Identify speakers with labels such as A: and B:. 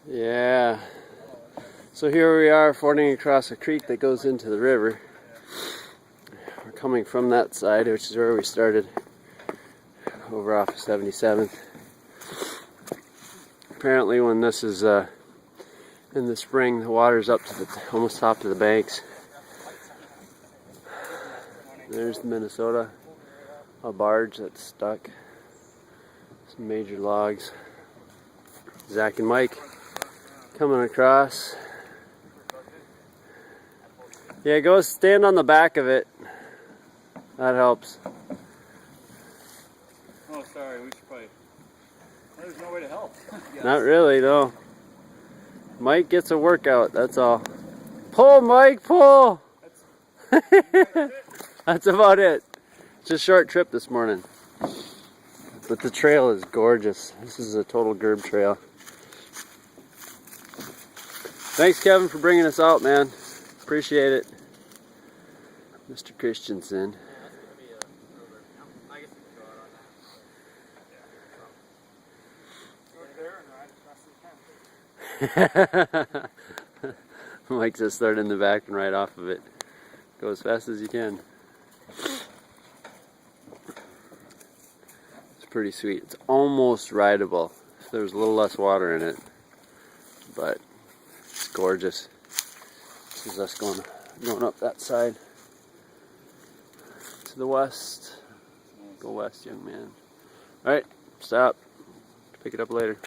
A: Yeah. So here we are fording across a creek that goes into the river. We're coming from that side, which is where we started, over off of 77th. Apparently when this is in the spring, the water's up to almost top to the banks. There's the Minnesota, a barge that's stuck. Some major logs. Zach and Mike coming across. Yeah, go stand on the back of it. That helps.
B: Oh, sorry, we should probably... There's no way to help. Yes.
A: Not really, no. Mike gets a workout, that's all. Pull, Mike, pull! That's about it. It's a short trip this morning. But the trail is gorgeous. This is a total Gerb trail. Thanks, Kevin, for bringing us out, man. Appreciate it. Mr. Christensen. Mike just started in the back and right off of it. Go as fast as you can. It's pretty sweet. It's almost rideable. There's a little less water in it, but it's gorgeous. This is us going up that side to the west. Go west, young man. All right, stop. Pick it up later.